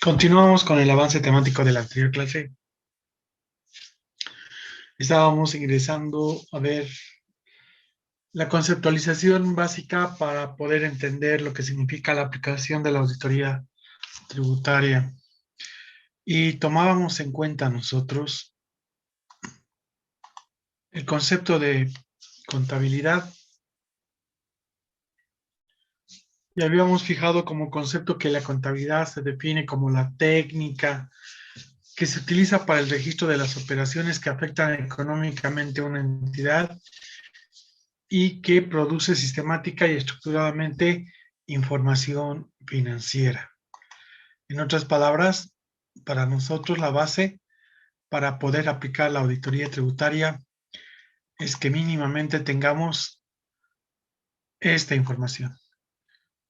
Continuamos con el avance temático de la anterior clase. Estábamos ingresando a ver la conceptualización básica para poder entender lo que significa la aplicación de la auditoría tributaria. Y tomábamos en cuenta nosotros el concepto de contabilidad. Y habíamos fijado como concepto que la contabilidad se define como la técnica que se utiliza para el registro de las operaciones que afectan económicamente a una entidad y que produce sistemática y estructuradamente información financiera. En otras palabras, para nosotros la base para poder aplicar la auditoría tributaria es que mínimamente tengamos esta información,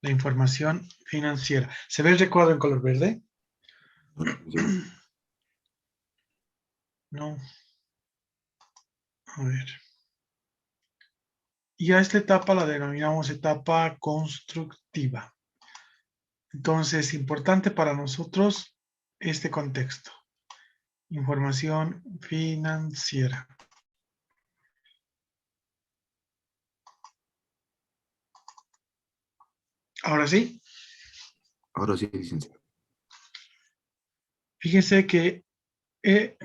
la información financiera. ¿Se ve el recuadro en color verde? No. A ver. Y a esta etapa la denominamos etapa constructiva. Entonces, importante para nosotros este contexto. Información financiera. Ahora sí. Ahora sí, licenciado. Fíjese que en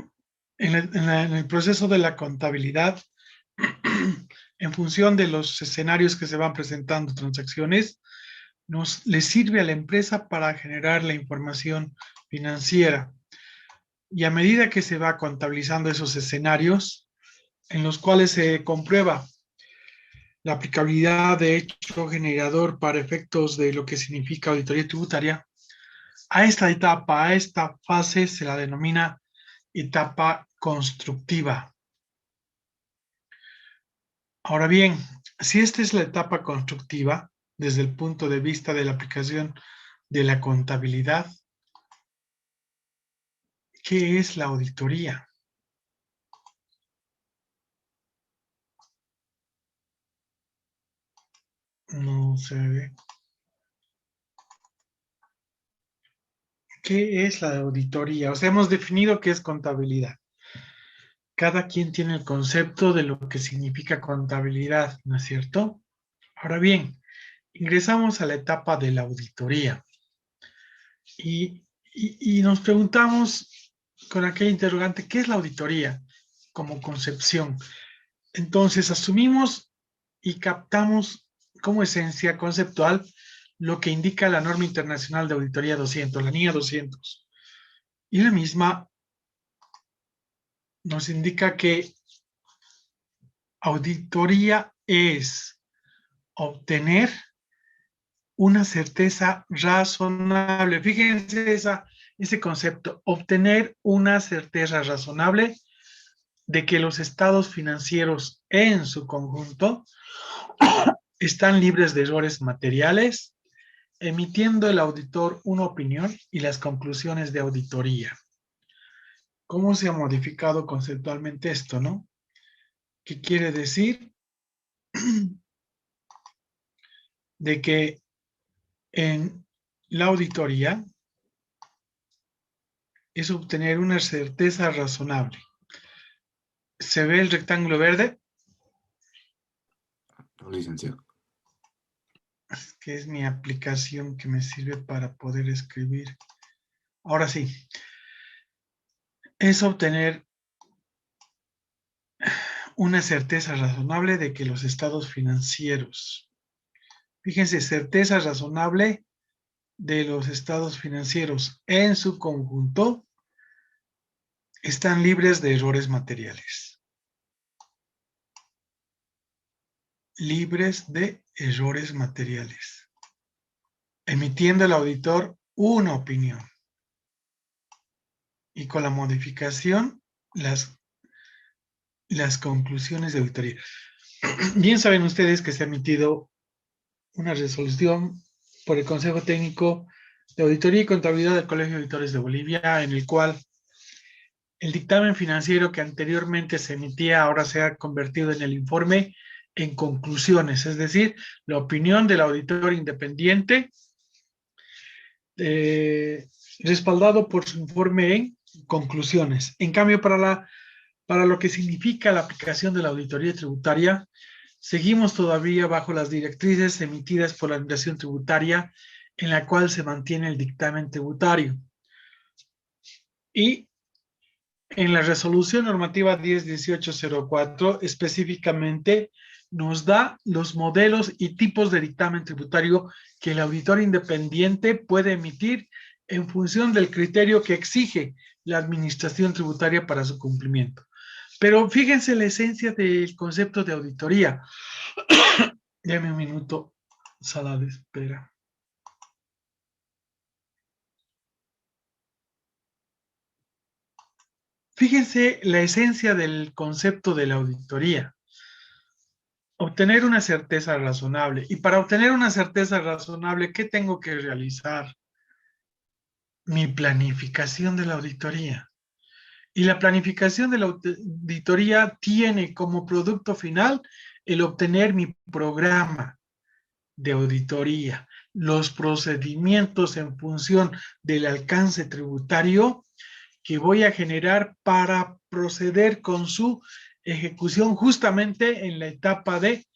el proceso de la contabilidad, en función de los escenarios que se van presentando, transacciones, le sirve a la empresa para generar la información financiera. Y a medida que se va contabilizando esos escenarios, en los cuales se comprueba la aplicabilidad de hecho generador para efectos de lo que significa auditoría tributaria, a esta etapa, a esta fase se la denomina etapa constructiva. Ahora bien, si esta es la etapa constructiva, desde el punto de vista de la aplicación de la contabilidad, ¿qué es la auditoría? No se ve. ¿Qué es la auditoría? O sea, hemos definido qué es contabilidad. Cada quien tiene el concepto de lo que significa contabilidad, ¿no es cierto? Ahora bien, ingresamos a la etapa de la auditoría y nos preguntamos con aquella interrogante, ¿qué es la auditoría como concepción? Entonces asumimos y captamos como esencia conceptual lo que indica la norma internacional de auditoría 200, la NIA 200. Y la misma nos indica que auditoría es obtener una certeza razonable. Fíjense ese concepto, obtener una certeza razonable de que los estados financieros en su conjunto están libres de errores materiales, emitiendo el auditor una opinión y las conclusiones de auditoría. ¿Cómo se ha modificado conceptualmente esto, no? ¿Qué quiere decir? De que en la auditoría es obtener una certeza razonable. ¿Se ve el rectángulo verde? No, licenciado. Es que es mi aplicación que me sirve para poder escribir. Ahora sí. Es obtener una certeza razonable de que los estados financieros, fíjense, certeza razonable de los estados financieros en su conjunto están libres de errores materiales. Libres de errores materiales. Emitiendo el auditor una opinión. Y con la modificación, las conclusiones de auditoría. Bien saben ustedes que se ha emitido una resolución por el Consejo Técnico de Auditoría y Contabilidad del Colegio de Auditores de Bolivia, en el cual el dictamen financiero que anteriormente se emitía ahora se ha convertido en el informe en conclusiones, es decir, la opinión del auditor independiente respaldado por su informe en conclusiones. En cambio, para lo que significa la aplicación de la auditoría tributaria, seguimos todavía bajo las directrices emitidas por la Administración Tributaria, en la cual se mantiene el dictamen tributario. Y en la resolución normativa 101804 específicamente nos da los modelos y tipos de dictamen tributario que el auditor independiente puede emitir en función del criterio que exige la administración tributaria para su cumplimiento. Pero fíjense la esencia del concepto de auditoría. Dame un minuto, sala de espera. Fíjense la esencia del concepto de la auditoría. Obtener una certeza razonable. Y para obtener una certeza razonable, ¿qué tengo que realizar? Mi planificación de la auditoría. Y la planificación de la auditoría tiene como producto final el obtener mi programa de auditoría, los procedimientos en función del alcance tributario que voy a generar para proceder con su ejecución justamente en la etapa de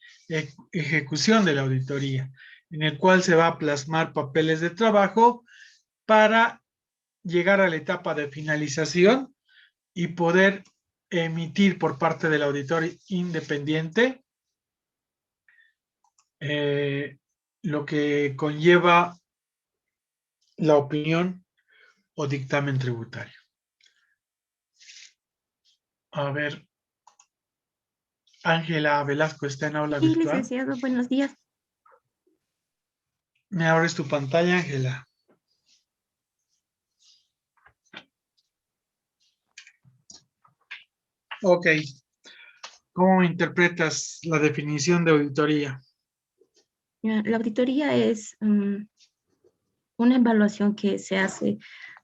ejecución de la auditoría, en el cual se va a plasmar papeles de trabajo para llegar a la etapa de finalización y poder emitir por parte del auditor independiente lo que conlleva la opinión o dictamen tributario. A ver, Ángela Velasco está en aula Sí, virtual. licenciado, buenos días. ¿Me abres tu pantalla, Ángela? Ok. ¿Cómo interpretas la definición de auditoría? La auditoría es una evaluación que se hace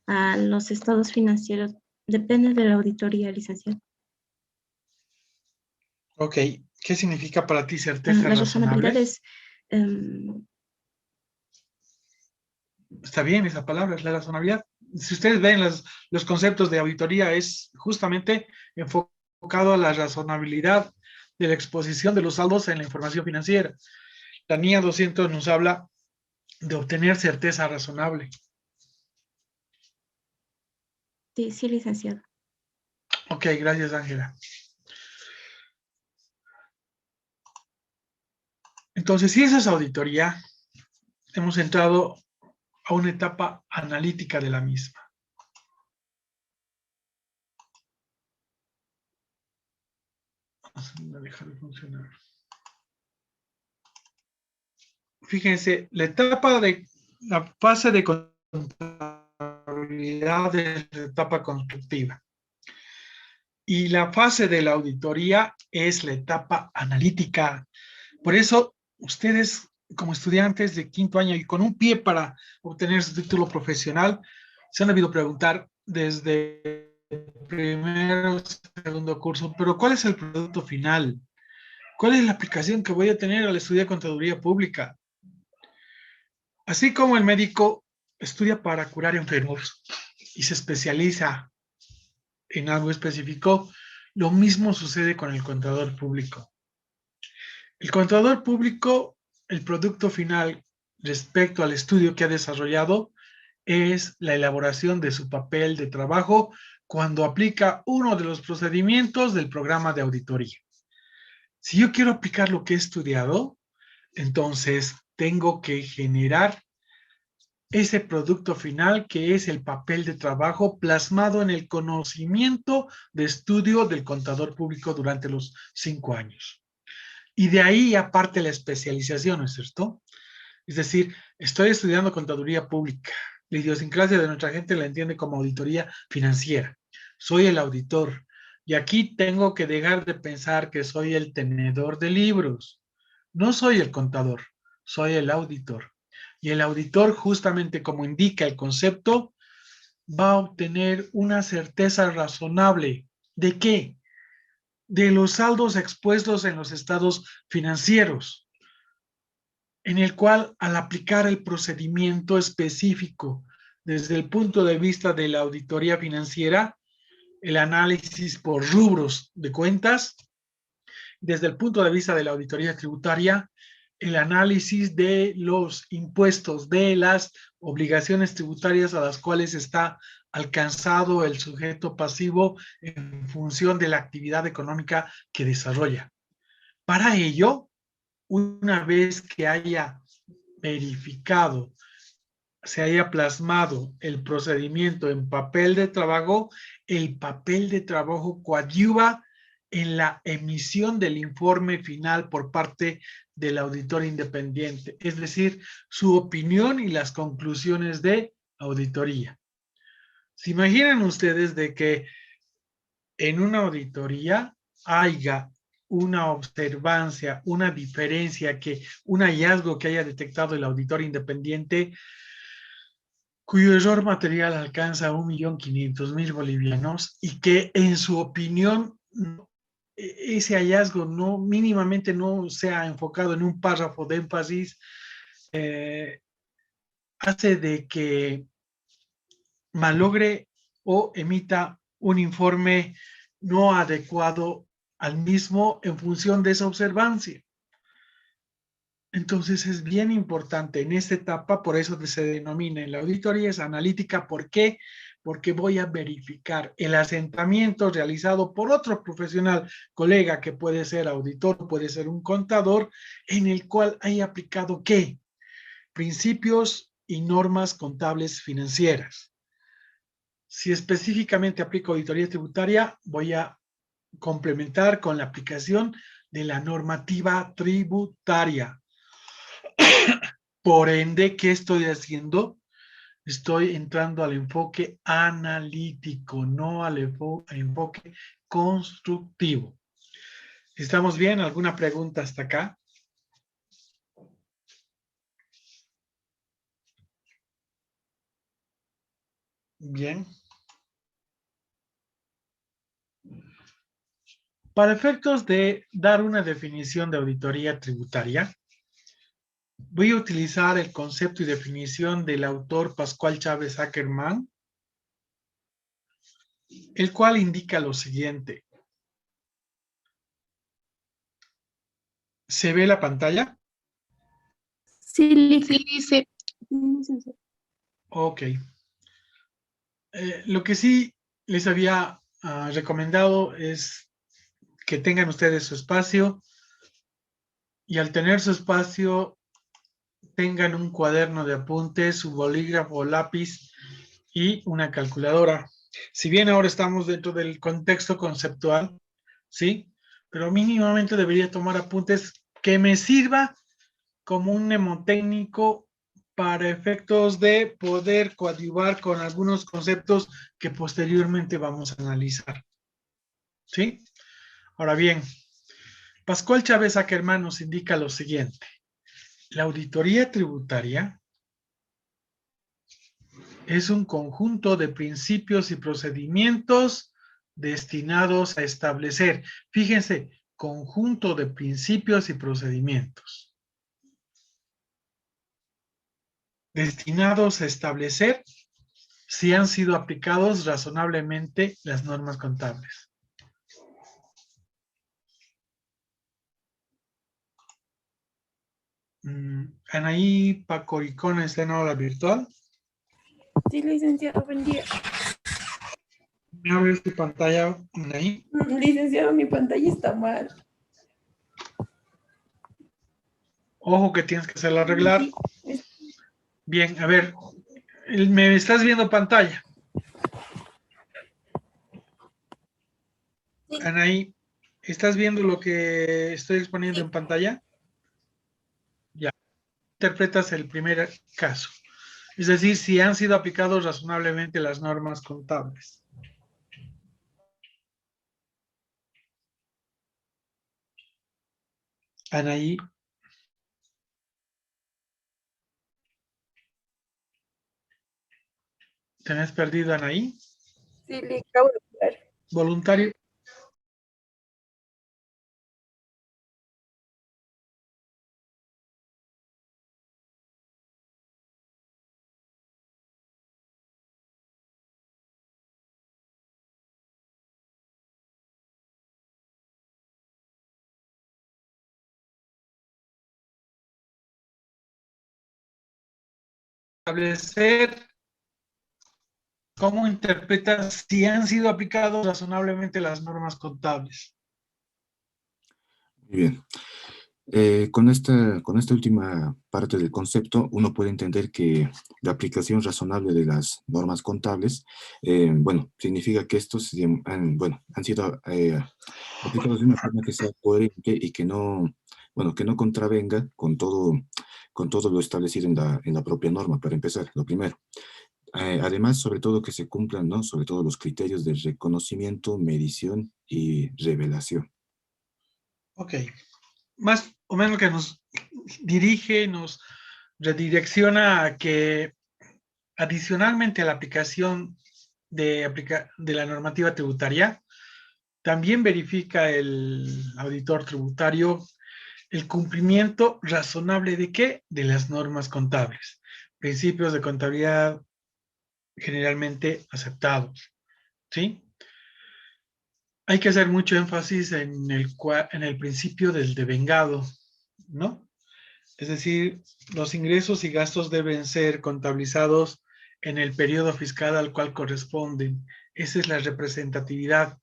a los estados financieros. Depende de la auditoría, licenciado. Ok. ¿Qué significa para ti certeza La razonable? razonabilidad es... Está bien esa palabra, es la razonabilidad. Si ustedes ven los conceptos de auditoría, es justamente enfocado a la razonabilidad de la exposición de los saldos en la información financiera. La NIA 200 nos habla de obtener certeza razonable. sí, sí, licenciado. Ok, gracias, Ángela. Entonces, si esa es auditoría, hemos entrado a una etapa analítica de la misma. Me deja de funcionar. Fíjense, la fase de contabilidad es la etapa constructiva. Y la fase de la auditoría es la etapa analítica. Por eso, ustedes como estudiantes de quinto año y con un pie para obtener su título profesional, se han debido preguntar desde primero, segundo curso, pero ¿cuál es el producto final? ¿Cuál es la aplicación que voy a tener al estudiar contaduría pública? Así como el médico estudia para curar enfermos y se especializa en algo específico, lo mismo sucede con el contador público. El contador público, el producto final respecto al estudio que ha desarrollado es la elaboración de su papel de trabajo cuando aplica uno de los procedimientos del programa de auditoría. Si yo quiero aplicar lo que he estudiado, entonces tengo que generar ese producto final que es el papel de trabajo plasmado en el conocimiento de estudio del contador público durante los 5 años. Y de ahí aparte la especialización, ¿no es cierto? Es decir, estoy estudiando contaduría pública. La idiosincrasia de nuestra gente la entiende como auditoría financiera. Soy el auditor. Y aquí tengo que dejar de pensar que soy el tenedor de libros. No soy el contador, soy el auditor. Y el auditor, justamente como indica el concepto, va a obtener una certeza razonable. ¿De qué? De los saldos expuestos en los estados financieros, en el cual al aplicar el procedimiento específico desde el punto de vista de la auditoría financiera, el análisis por rubros de cuentas, desde el punto de vista de la auditoría tributaria, el análisis de los impuestos, de las obligaciones tributarias a las cuales está alcanzado el sujeto pasivo en función de la actividad económica que desarrolla. Para ello, una vez que haya verificado, se haya plasmado el procedimiento en papel de trabajo, el papel de trabajo coadyuva en la emisión del informe final por parte del auditor independiente, es decir, su opinión y las conclusiones de auditoría. ¿Se imaginan ustedes de que en una auditoría haya una observancia, una diferencia, un hallazgo que haya detectado el auditor independiente cuyo error material alcanza 1.500.000 bolivianos y que en su opinión ese hallazgo no mínimamente no sea enfocado en un párrafo de énfasis, hace de que malogre o emita un informe no adecuado al mismo en función de esa observancia. Entonces es bien importante en esta etapa, por eso se denomina en la auditoría es analítica. ¿Por qué? Porque voy a verificar el asentamiento realizado por otro profesional, colega, que puede ser auditor, puede ser un contador, en el cual haya aplicado ¿qué? Principios y normas contables financieras. Si específicamente aplico auditoría tributaria, voy a complementar con la aplicación de la normativa tributaria. Por ende, ¿qué estoy haciendo? Estoy entrando al enfoque analítico, no al enfoque constructivo. ¿Estamos bien? ¿Alguna pregunta hasta acá? Bien. Para efectos de dar una definición de auditoría tributaria, voy a utilizar el concepto y definición del autor Pascual Chávez Ackerman, el cual indica lo siguiente. ¿Se ve la pantalla? Sí, dice. Ok. Lo que sí les había recomendado es que tengan ustedes su espacio y al tener su espacio tengan un cuaderno de apuntes, su bolígrafo o lápiz y una calculadora. Si bien ahora estamos dentro del contexto conceptual, ¿sí? Pero mínimamente debería tomar apuntes que me sirva como un mnemotécnico para efectos de poder coadyuvar con algunos conceptos que posteriormente vamos a analizar. ¿Sí? Ahora bien, Pascual Chávez Ackerman nos indica lo siguiente. La auditoría tributaria es un conjunto de principios y procedimientos destinados a establecer, fíjense, conjunto de principios y procedimientos destinados a establecer si han sido aplicados razonablemente las normas contables. Anaí Pacoricón está en aula virtual. Sí, licenciado, buen día. ¿Me abres tu pantalla, Anaí? Licenciado, mi pantalla está mal. Ojo que tienes que hacerla arreglar. Sí. Bien, a ver, ¿me estás viendo pantalla? Sí. Anaí, ¿estás viendo lo que estoy exponiendo en pantalla? Ya. Interpretas el primer caso. Es decir, si han sido aplicados razonablemente las normas contables. Anaí. ¿Tenés perdido, Anaí? Sí, le acabo de hablar. Voluntario. establecer cómo interpreta si han sido aplicados razonablemente las normas contables. Muy bien. Con esta última parte del concepto, uno puede entender que la aplicación razonable de las normas contables, bueno, significa que estos han sido aplicados de una forma que sea coherente y que no, bueno, que no contravenga con todo lo establecido en la propia norma, para empezar, lo primero. Además, sobre todo que se cumplan, ¿no? Sobre todo los criterios de reconocimiento, medición y revelación. Ok. Más o menos que nos dirige, nos redirecciona a que adicionalmente a la aplicación de la normativa tributaria, también verifica el auditor tributario el cumplimiento razonable ¿de qué? De las normas contables, principios de contabilidad generalmente aceptados, ¿sí? Hay que hacer mucho énfasis en el principio del devengado, ¿no? Es decir, los ingresos y gastos deben ser contabilizados en el periodo fiscal al cual corresponden. Esa es la representatividad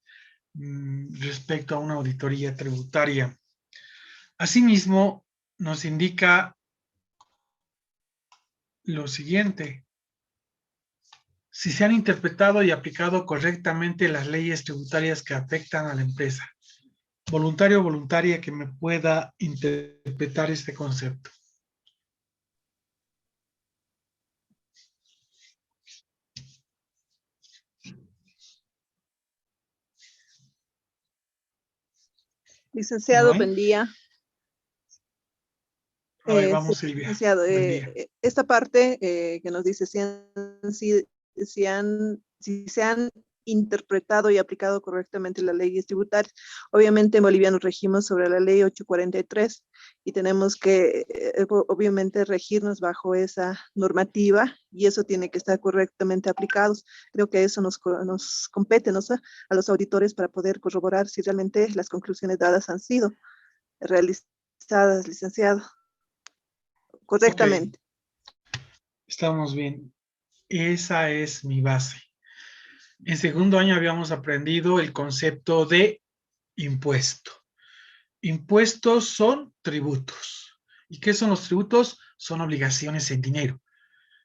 respecto a una auditoría tributaria. Asimismo, nos indica lo siguiente: si se han interpretado y aplicado correctamente las leyes tributarias que afectan a la empresa. Voluntario o voluntaria que me pueda interpretar este concepto. Licenciado, ¿No hay? buen día. A ver, Sí, vamos, Silvia. licenciado, Buen día. esta parte que nos dice si se han interpretado y aplicado correctamente las leyes tributarias. Obviamente en Bolivia nos regimos sobre la ley 843 y tenemos que obviamente regirnos bajo esa normativa y eso tiene que estar correctamente aplicado. Creo que eso nos compete, ¿no? A los auditores para poder corroborar si realmente las conclusiones dadas han sido realizadas, licenciado, correctamente. Okay. Estamos bien. Esa es mi base. En segundo año habíamos aprendido el concepto de impuesto. Impuestos son tributos. ¿Y qué son los tributos? Son obligaciones en dinero.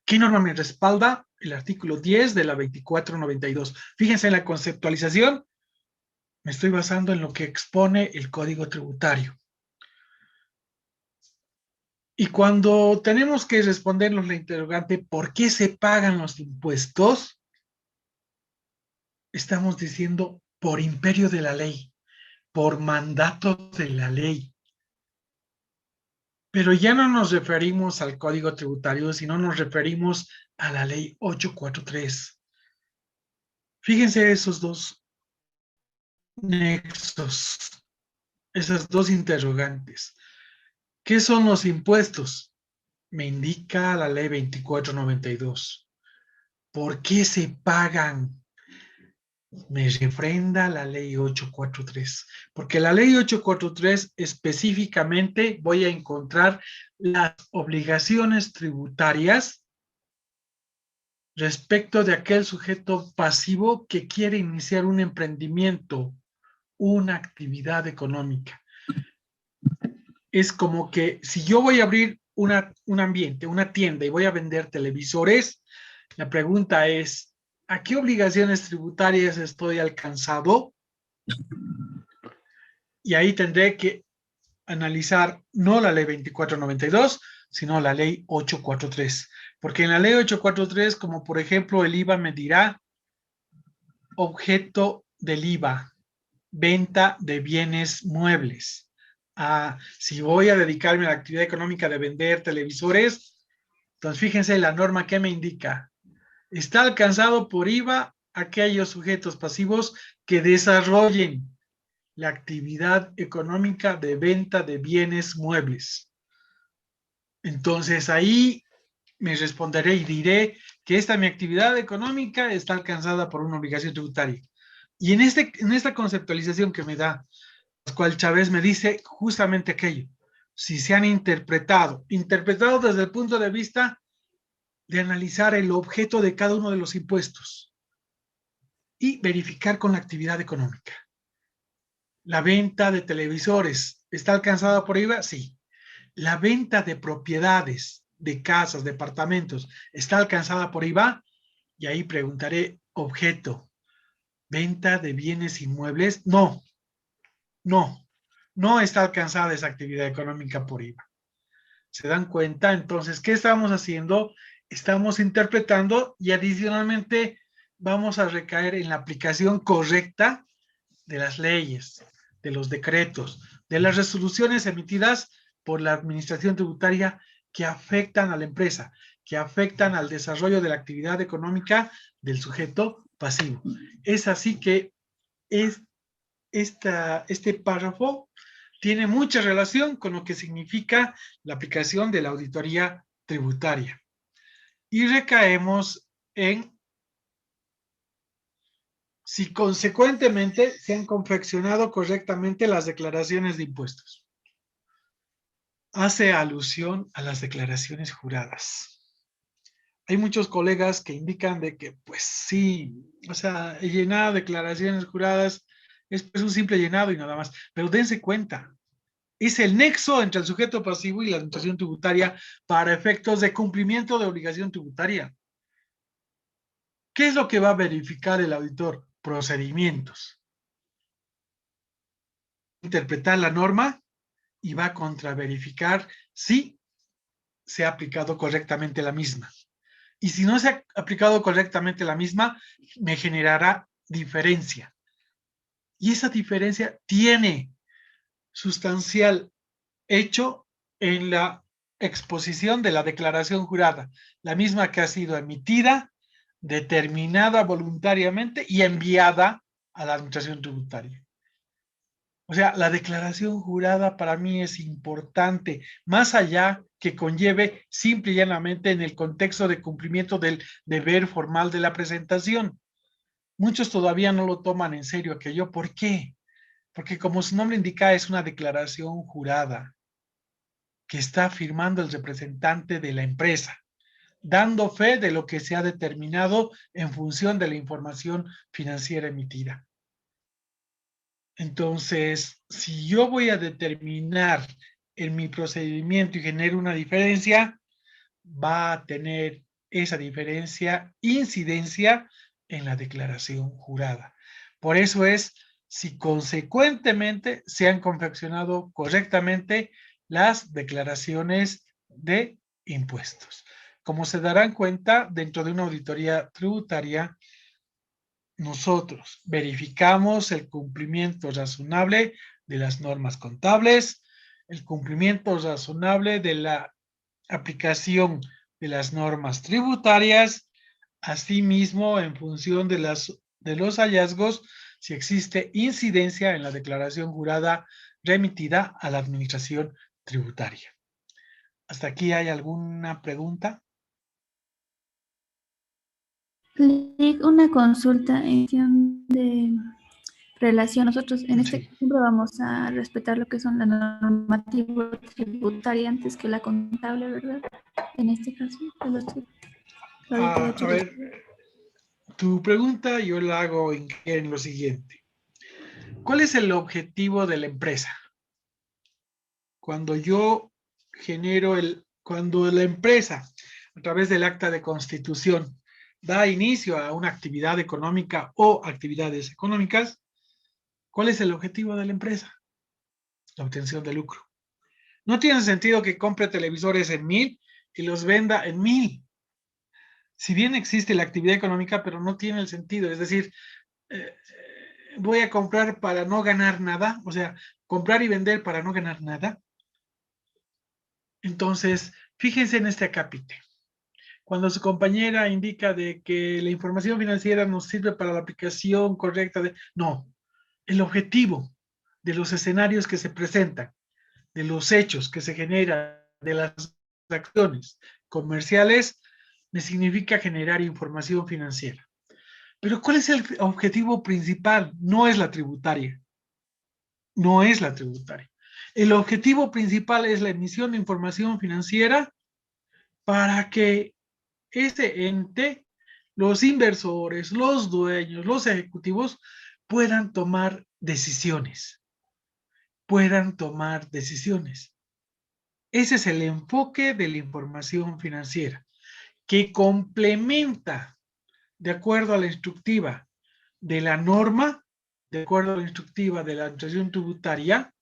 ¿Qué norma me respalda? El artículo 10 de la 2492. Fíjense en la conceptualización. Me estoy basando en lo que expone el Código Tributario. Y cuando tenemos que respondernos la interrogante, ¿por qué se pagan los impuestos? Estamos diciendo por imperio de la ley, por mandato de la ley. Pero ya no nos referimos al Código Tributario, sino nos referimos a la ley 843. Fíjense esos dos nexos, esas dos interrogantes. ¿Qué son los impuestos? Me indica la ley 2492. ¿Por qué se pagan? Me refrenda la ley 843, porque la ley 843 específicamente voy a encontrar las obligaciones tributarias respecto de aquel sujeto pasivo que quiere iniciar un emprendimiento, una actividad económica. Es como que si yo voy a abrir un ambiente, una tienda y voy a vender televisores, la pregunta es, ¿a qué obligaciones tributarias estoy alcanzado? Y ahí tendré que analizar no la ley 2492, sino la ley 843. Porque en la ley 843, como por ejemplo el IVA me dirá objeto del IVA, venta de bienes muebles. Si voy a dedicarme a la actividad económica de vender televisores, entonces fíjense la norma que me indica. Está alcanzado por IVA aquellos sujetos pasivos que desarrollen la actividad económica de venta de bienes muebles. Entonces ahí me responderé y diré que mi actividad económica está alcanzada por una obligación tributaria. Y en esta conceptualización que me da Pascual Chávez me dice justamente aquello. Si se han interpretado desde el punto de vista de analizar el objeto de cada uno de los impuestos y verificar con la actividad económica. La venta de televisores, ¿está alcanzada por IVA? Sí. La venta de propiedades, de casas, departamentos, ¿está alcanzada por IVA? Y ahí preguntaré, objeto, venta de bienes inmuebles. No, no está alcanzada esa actividad económica por IVA. ¿Se dan cuenta? Entonces, ¿qué estamos haciendo? Estamos interpretando y adicionalmente vamos a recaer en la aplicación correcta de las leyes, de los decretos, de las resoluciones emitidas por la administración tributaria que afectan a la empresa, que afectan al desarrollo de la actividad económica del sujeto pasivo. Es así que este párrafo tiene mucha relación con lo que significa la aplicación de la auditoría tributaria. Y recaemos en si consecuentemente se han confeccionado correctamente las declaraciones de impuestos. Hace alusión a las declaraciones juradas. Hay muchos colegas que indican de que, pues sí, o sea, el llenado de declaraciones juradas es pues un simple llenado y nada más. Pero dense cuenta, es el nexo entre el sujeto pasivo y la administración tributaria para efectos de cumplimiento de obligación tributaria. ¿Qué es lo que va a verificar el auditor? Procedimientos. Interpretar la norma y va a contraverificar si se ha aplicado correctamente la misma. Y si no se ha aplicado correctamente la misma, me generará diferencia. Y esa diferencia tiene sustancial hecho en la exposición de la declaración jurada, la misma que ha sido emitida, determinada voluntariamente y enviada a la administración tributaria. O sea, la declaración jurada para mí es importante, más allá que conlleve simple y llanamente en el contexto de cumplimiento del deber formal de la presentación. Muchos todavía no lo toman en serio aquello. ¿Por qué? Porque como su nombre indica, es una declaración jurada que está firmando el representante de la empresa, dando fe de lo que se ha determinado en función de la información financiera emitida. Entonces, si yo voy a determinar en mi procedimiento y genero una diferencia, va a tener esa diferencia incidencia en la declaración jurada. Por eso es si consecuentemente se han confeccionado correctamente las declaraciones de impuestos. Como se darán cuenta, dentro de una auditoría tributaria, nosotros verificamos el cumplimiento razonable de las normas contables, el cumplimiento razonable de la aplicación de las normas tributarias, asimismo en función de los hallazgos, si existe incidencia en la declaración jurada remitida a la administración tributaria. ¿Hasta aquí hay alguna pregunta? Una consulta en cuestión de relación. Nosotros en este Sí. ejemplo vamos a respetar lo que son la normativa tributaria antes que la contable, ¿verdad? En este caso, A ver, tu pregunta yo la hago en lo siguiente. ¿Cuál es el objetivo de la empresa? Cuando yo genero cuando la empresa, a través del acta de constitución, da inicio a una actividad económica o actividades económicas, ¿cuál es el objetivo de la empresa? La obtención de lucro. No tiene sentido que compre televisores en 1,000 y los venda en 1,000. Si bien existe la actividad económica, pero no tiene el sentido. Es decir, voy a comprar para no ganar nada, o sea, comprar y vender para no ganar nada. Entonces, fíjense en este acápite. Cuando su compañera indica de que la información financiera nos sirve para la aplicación correcta de... No, el objetivo de los escenarios que se presentan, de los hechos que se generan, de las acciones comerciales, me significa generar información financiera. Pero ¿cuál es el objetivo principal? No es la tributaria. No es la tributaria. El objetivo principal es la emisión de información financiera para que ese ente, los inversores, los dueños, los ejecutivos puedan tomar decisiones. Ese es el enfoque de la información financiera, que complementa, de acuerdo a la instructiva de la norma, de acuerdo a la instructiva de la administración tributaria,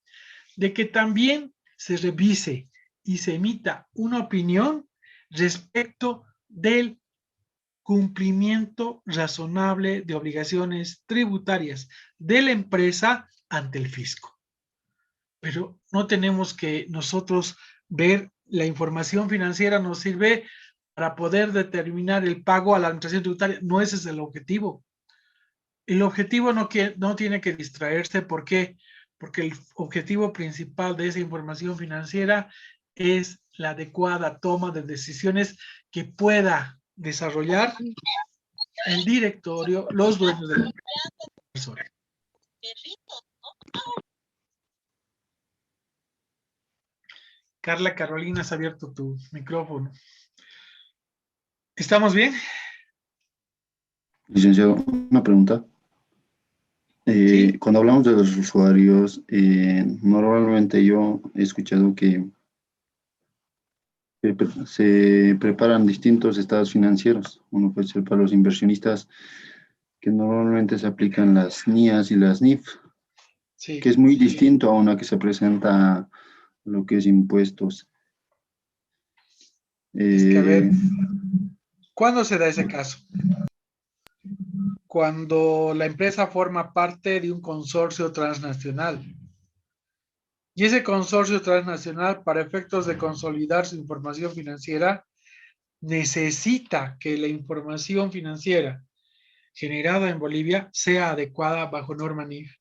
de que también se revise y se emita una opinión respecto del cumplimiento razonable de obligaciones tributarias de la empresa ante el fisco. Pero no tenemos que nosotros ver la información financiera, nos sirve para poder determinar el pago a la administración tributaria. No, ese es el objetivo. El objetivo no tiene que distraerse. ¿Por qué? Porque el objetivo principal de esa información financiera es la adecuada toma de decisiones que pueda desarrollar el directorio, los dueños de la empresa. Carla Carolina, has abierto tu micrófono. ¿Estamos bien? Licenciado, una pregunta. Sí. Cuando hablamos de los usuarios, normalmente yo he escuchado que se preparan distintos estados financieros. Uno puede ser para los inversionistas, que normalmente se aplican las NIAs y las NIF, Sí. que es muy distinto a una que se presenta lo que es impuestos. Es que, a ver, ¿cuándo se da ese caso? Cuando la empresa forma parte de un consorcio transnacional. Y ese consorcio transnacional, para efectos de consolidar su información financiera, necesita que la información financiera generada en Bolivia sea adecuada bajo norma NIF.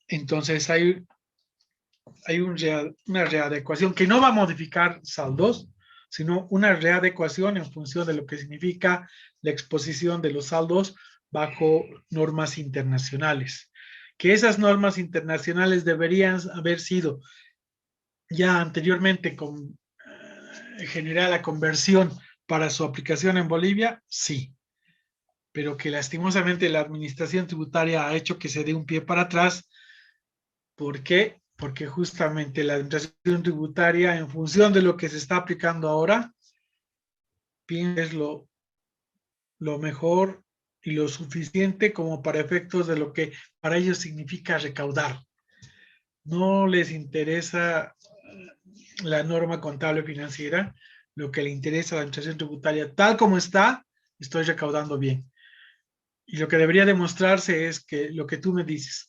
Entonces hay una readecuación que no va a modificar saldos, sino una readecuación en función de lo que significa la exposición de los saldos bajo normas internacionales. Que esas normas internacionales deberían haber sido ya anteriormente generada la conversión para su aplicación en Bolivia, sí. Pero que lastimosamente la administración tributaria ha hecho que se dé un pie para atrás. ¿Por qué? Porque justamente la administración tributaria, en función de lo que se está aplicando ahora, es lo mejor y lo suficiente como para efectos de lo que para ellos significa recaudar. No les interesa la norma contable financiera, lo que le interesa a la administración tributaria, tal como está, estoy recaudando bien. Y lo que debería demostrarse es que lo que tú me dices,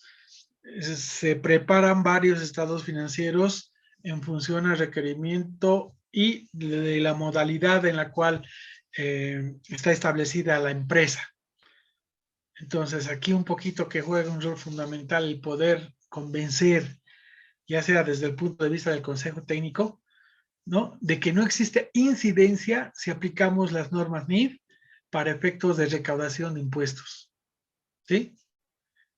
se preparan varios estados financieros en función al requerimiento y de la modalidad en la cual está establecida la empresa. Entonces, aquí un poquito que juega un rol fundamental el poder convencer, ya sea desde el punto de vista del Consejo Técnico, ¿no?, de que no existe incidencia si aplicamos las normas NIF para efectos de recaudación de impuestos. ¿Sí?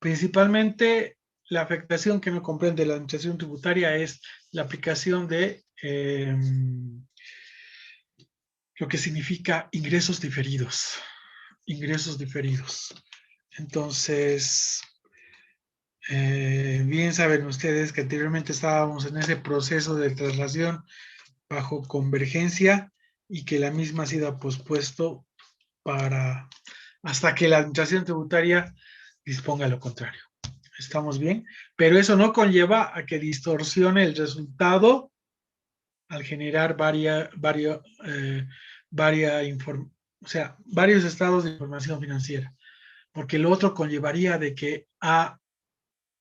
Principalmente, la afectación que no comprende la administración tributaria es la aplicación de lo que significa ingresos diferidos. Ingresos diferidos. Entonces, bien saben ustedes que anteriormente estábamos en ese proceso de traslación bajo convergencia y que la misma ha sido pospuesto hasta que la administración tributaria disponga lo contrario. ¿Estamos bien? Pero eso no conlleva a que distorsione el resultado al generar varios estados de información financiera. Porque lo otro conllevaría de que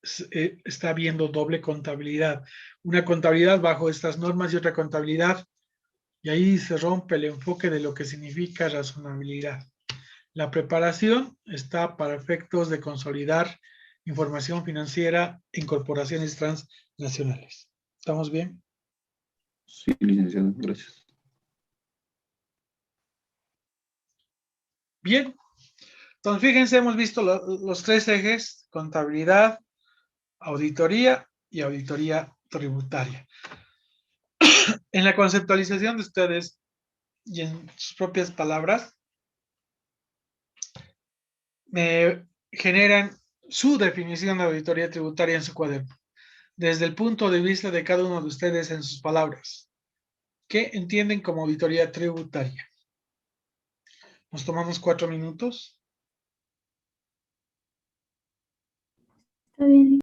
está habiendo doble contabilidad. Una contabilidad bajo estas normas y otra contabilidad. Y ahí se rompe el enfoque de lo que significa razonabilidad. La preparación está para efectos de consolidar información financiera en corporaciones transnacionales. ¿Estamos bien? Sí, licenciado, gracias. Bien. Entonces, fíjense, hemos visto los tres ejes: contabilidad, auditoría y auditoría tributaria. En la conceptualización de ustedes, y en sus propias palabras me generan su definición de auditoría tributaria en su cuaderno, desde el punto de vista de cada uno de ustedes en sus palabras. ¿Qué entienden como auditoría tributaria? Nos tomamos 4 minutos. Está bien.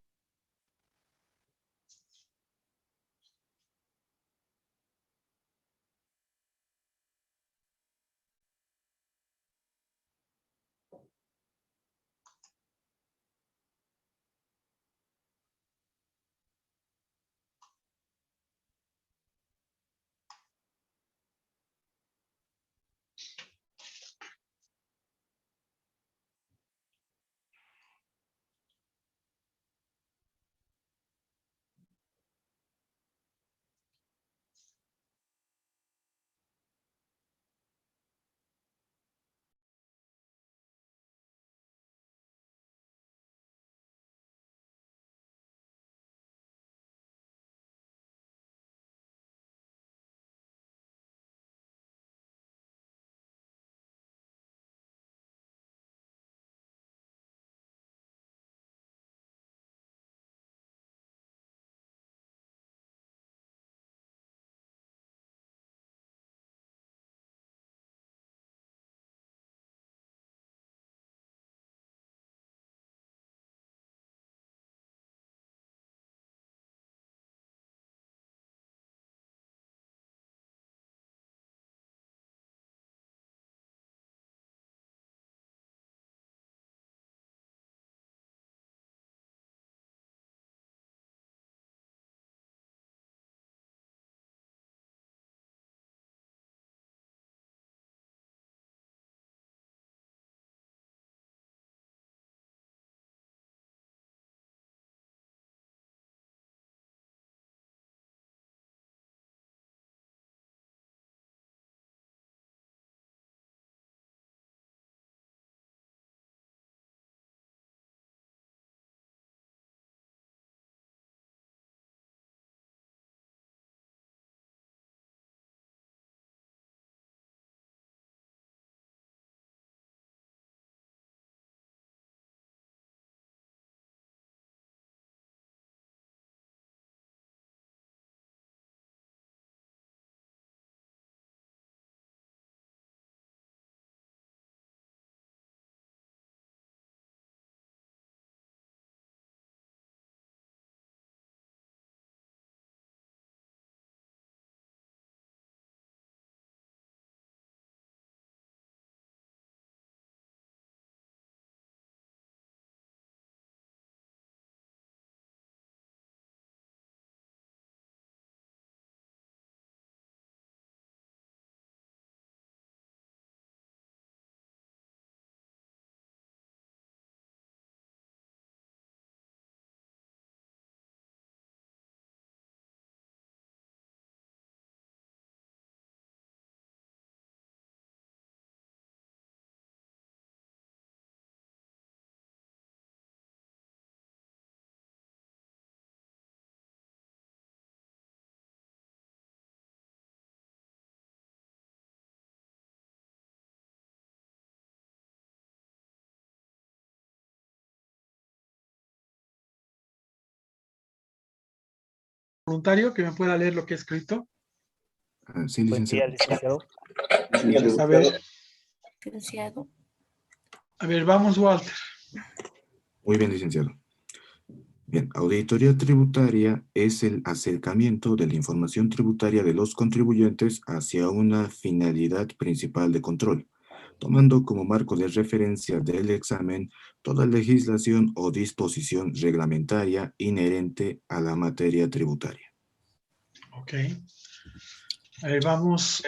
Voluntario que me pueda leer lo que he escrito. Sí, Buen día, licenciado. licenciado. A ver, Licenciado. vamos, Walter. Muy bien, licenciado. Bien, auditoría tributaria es el acercamiento de la información tributaria de los contribuyentes hacia una finalidad principal de control, tomando como marco de referencia del examen toda legislación o disposición reglamentaria inherente a la materia tributaria. Ok. A ver, vamos.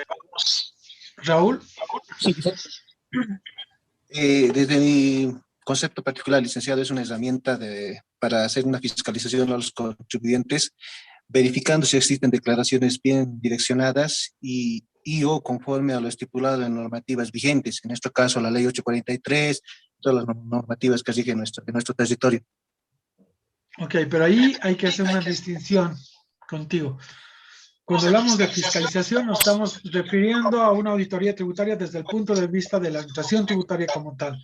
Raúl. Sí, desde mi concepto particular, licenciado, es una herramienta para hacer una fiscalización a los contribuyentes, verificando si existen declaraciones bien direccionadas y o conforme a lo estipulado en normativas vigentes, en este caso la ley 843, todas las normativas que rigen nuestro territorio. Ok, pero ahí hay que hacer una distinción contigo. Cuando hablamos de fiscalización, nos estamos refiriendo a una auditoría tributaria desde el punto de vista de la administración tributaria como tal.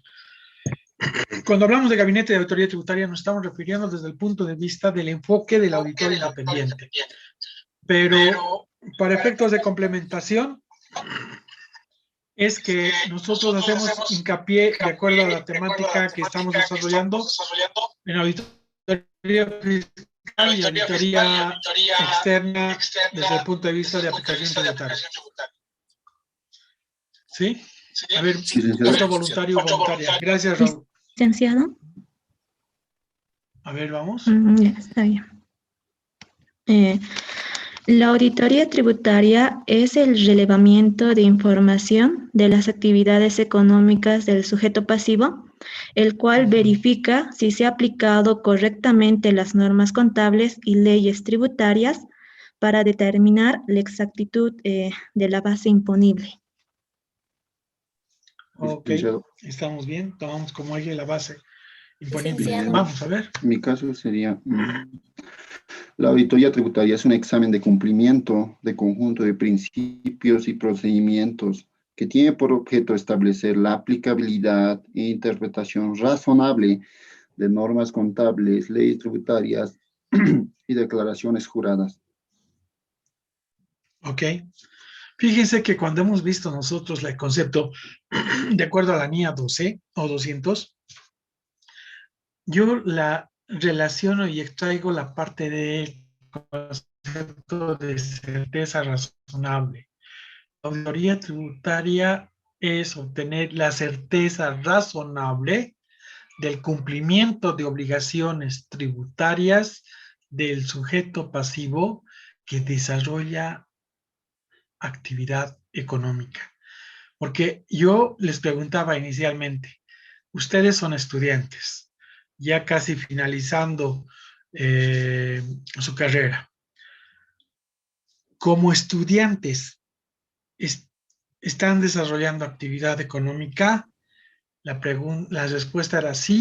Cuando hablamos de gabinete de auditoría tributaria, nos estamos refiriendo desde el punto de vista del enfoque del auditor independiente. Pero para efectos de complementación, es que nosotros hacemos hincapié, de acuerdo a la temática que estamos desarrollando, en auditoría fiscal y auditoría externa desde el punto de vista de aplicación tributaria. ¿Sí? A ver, otro voluntario o voluntaria. Gracias, Raúl. Licenciado. A ver, vamos. Ya, está bien. La auditoría tributaria es el relevamiento de información de las actividades económicas del sujeto pasivo, el cual verifica si se ha aplicado correctamente las normas contables y leyes tributarias para determinar la exactitud de la base imponible. Ok, estamos bien. Tomamos como eje la base imponible. Licenciado. Vamos a ver. Mi caso sería, la auditoría tributaria es un examen de cumplimiento de conjunto de principios y procedimientos que tiene por objeto establecer la aplicabilidad e interpretación razonable de normas contables, leyes tributarias y declaraciones juradas. Ok. Fíjense que cuando hemos visto nosotros el concepto, de acuerdo a la NIA 12 o 200, yo la relaciono y extraigo la parte del concepto de certeza razonable. La auditoría tributaria es obtener la certeza razonable del cumplimiento de obligaciones tributarias del sujeto pasivo que desarrolla actividad económica. Porque yo les preguntaba inicialmente, ustedes son estudiantes, ya casi finalizando su carrera. Como estudiantes, ¿están desarrollando actividad económica? La respuesta era sí.